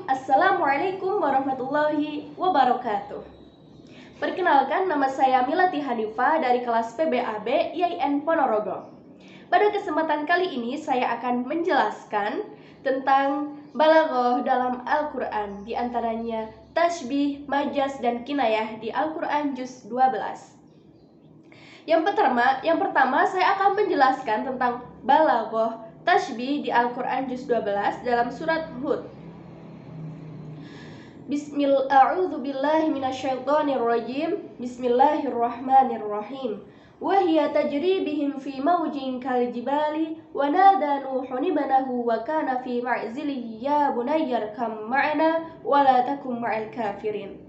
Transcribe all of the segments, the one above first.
Assalamualaikum warahmatullahi wabarakatuh. Perkenalkan, nama saya Milati Hanifah dari kelas PBAB IAIN Ponorogo. Pada kesempatan kali ini saya akan menjelaskan tentang balaghah dalam Al-Quran, di antaranya tasbih, majaz, dan kinayah di Al-Quran juz 12. Yang pertama saya akan menjelaskan tentang balaghah tasbih di Al-Quran juz 12 dalam surat Hud. Bismillahirrahmanirrahim. Wa hiya tajri bihim fi mawjin kaljibali wa nada Nuhun ibnahu wa kana fi ma'zili ya bunayya arkam ma'ana wa la takum ma'al kafirin.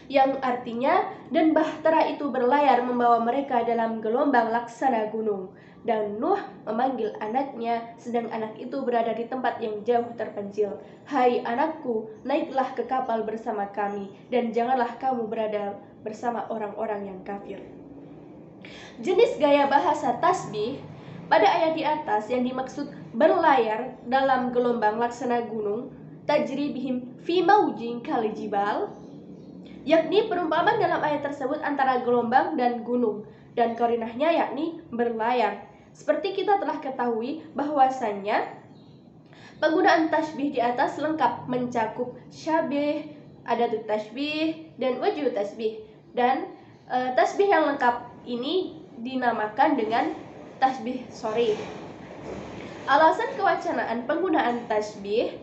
Yang artinya, dan bahtera itu berlayar membawa mereka dalam gelombang laksana gunung. Dan Nuh memanggil anaknya, sedang anak itu berada di tempat yang jauh terpencil. Hai anakku, naiklah ke kapal bersama kami, dan janganlah kamu berada bersama orang-orang yang kafir. Jenis gaya bahasa tasbih pada ayat di atas yang dimaksud berlayar dalam gelombang laksana gunung, tajri bihim fi maujin kaljibal, yakni perumpamaan dalam ayat tersebut antara gelombang dan gunung, dan qarinahnya yakni berlayar. Seperti kita telah ketahui bahwasannya penggunaan tasbih di atas lengkap mencakup syabih, adatut tasbih, dan wajhu tasbih. Dan tasbih yang lengkap ini dinamakan dengan tasbih sharih. Alasan kewacanaan penggunaan tasbih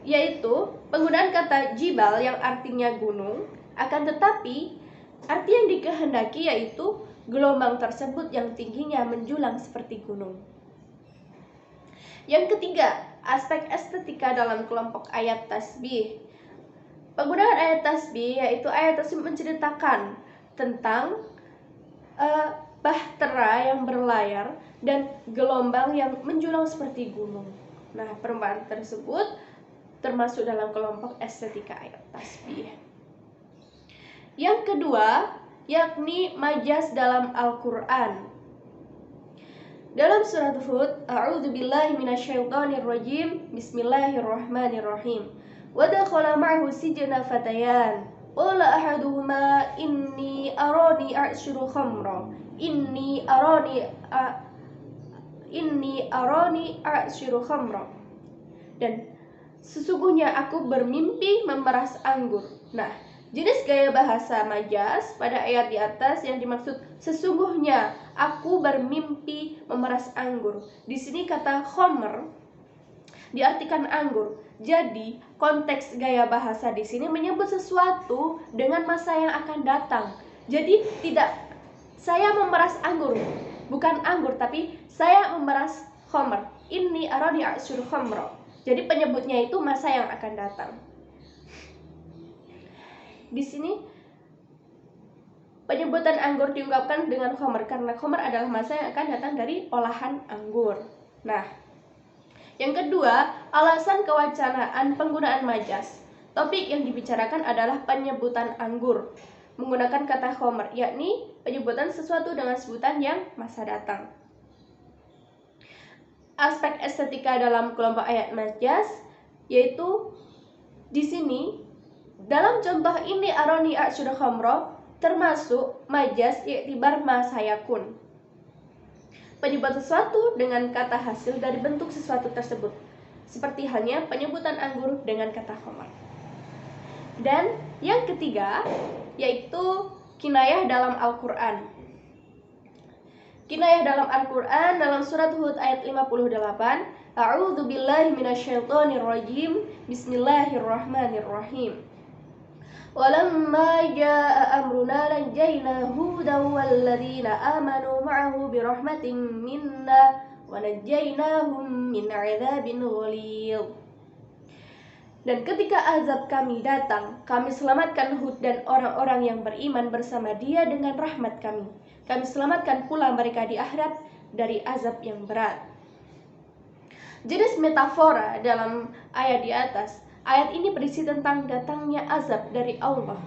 yaitu penggunaan kata jibal yang artinya gunung, akan tetapi arti yang dikehendaki yaitu gelombang tersebut yang tingginya menjulang seperti gunung. Yang ketiga, aspek estetika dalam kelompok ayat tasbih. Penggunaan ayat tasbih yaitu ayat tersebut menceritakan tentang bahtera yang berlayar dan gelombang yang menjulang seperti gunung. Nah, perumpamaan tersebut termasuk dalam kelompok estetika ayat tasbih. Yang kedua, yakni majaz dalam Al-Quran. Dalam surat Hud, A'udzubillahi minasyaitonirrajim, Bismillahirrahmanirrahim. Wa dakhala ma'ahu sijna fatayan. Qala ahaduhuma inni arani a'suru khamra. Inni arani a'suru khamra. Dan sesungguhnya aku bermimpi memeras anggur. Nah, jenis gaya bahasa majaz pada ayat di atas yang dimaksud sesungguhnya aku bermimpi memeras anggur. Di sini kata khamr diartikan anggur. Jadi, konteks gaya bahasa di sini menyebut sesuatu dengan masa yang akan datang. Jadi, tidak saya memeras anggur, bukan anggur, tapi saya memeras khamr. Inni arani a'suru khamra. Jadi penyebutnya itu masa yang akan datang. Di sini penyebutan anggur diungkapkan dengan khamr karena khamr adalah masa yang akan datang dari olahan anggur. Nah, yang kedua, alasan kewacanaan penggunaan majaz. Topik yang dibicarakan adalah penyebutan anggur menggunakan kata khamr, yakni penyebutan sesuatu dengan sebutan yang masa datang. Aspek estetika dalam kelompok ayat majaz yaitu di sini dalam contoh ini aroni a'suru khamra termasuk majaz i'tibar ma sayakun, penyebut sesuatu dengan kata hasil dari bentuk sesuatu tersebut, seperti halnya penyebutan anggur dengan kata khamr. Dan yang ketiga yaitu kinayah dalam Al-Quran. Kinayah dalam Al-Quran dalam surat Hud ayat 58. A'udzubillahi minasyaitonirrajim. Bismillahirrahmanirrahim. Walamma jaa'a amruna najjayna Hudan walladzina amanu ma'ahu birahmatin minna wa najjaynahum min 'adzabin ghalidh. Dan ketika azab kami datang, kami selamatkan Hud dan orang-orang yang beriman bersama dia dengan rahmat kami. Kami selamatkan pula mereka di akhirat dari azab yang berat. Jenis metafora dalam ayat di atas. Ayat ini berisi tentang datangnya azab dari Allah.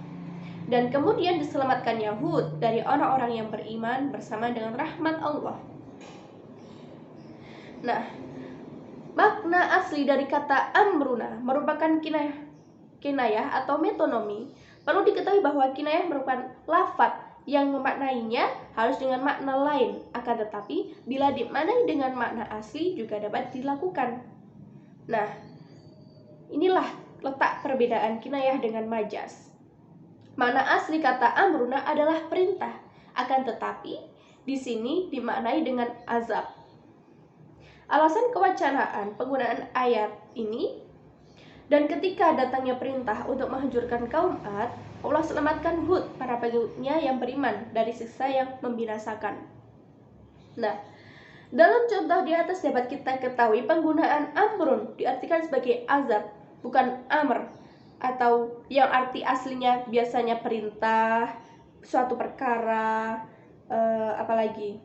Dan kemudian diselamatkannya Hud dari orang-orang yang beriman bersama dengan rahmat Allah. Nah, Makna asli dari kata amruna merupakan kinayah atau metonomi. Perlu diketahui bahwa kinayah merupakan lafadz yang memaknainya harus dengan makna lain, akan tetapi bila dimaknai dengan makna asli juga dapat dilakukan. Nah, inilah letak perbedaan kinayah dengan majaz. Makna asli kata amruna adalah perintah, akan tetapi di sini dimaknai dengan azab. Alasan kewacanaan penggunaan ayat ini, dan ketika datangnya perintah untuk menghancurkan kaum Ad, Allah selamatkan Hud, para pengikutnya yang beriman, dari siksa yang membinasakan. Nah, dalam contoh di atas dapat kita ketahui penggunaan amrun diartikan sebagai azab, bukan amr, atau yang arti aslinya biasanya perintah, suatu perkara, apalagi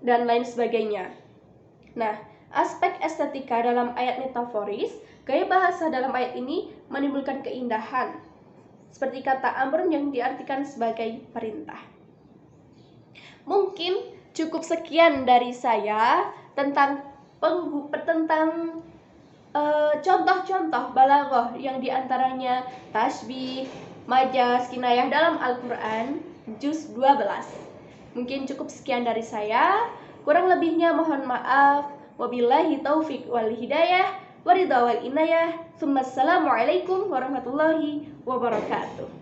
dan lain sebagainya. Nah, aspek estetika dalam ayat metaforis, gaya bahasa dalam ayat ini menimbulkan keindahan, seperti kata amrun yang diartikan sebagai perintah. Mungkin cukup sekian dari saya tentang contoh-contoh balaghah yang diantaranya tasbih, majaz, kinayah dalam Al-Quran, juz 12. Mungkin cukup sekian dari saya. Kurang lebihnya mohon maaf. Wabillahi taufiq wal hidayah, waridha wal inayah. Assalamualaikum warahmatullahi wabarakatuh.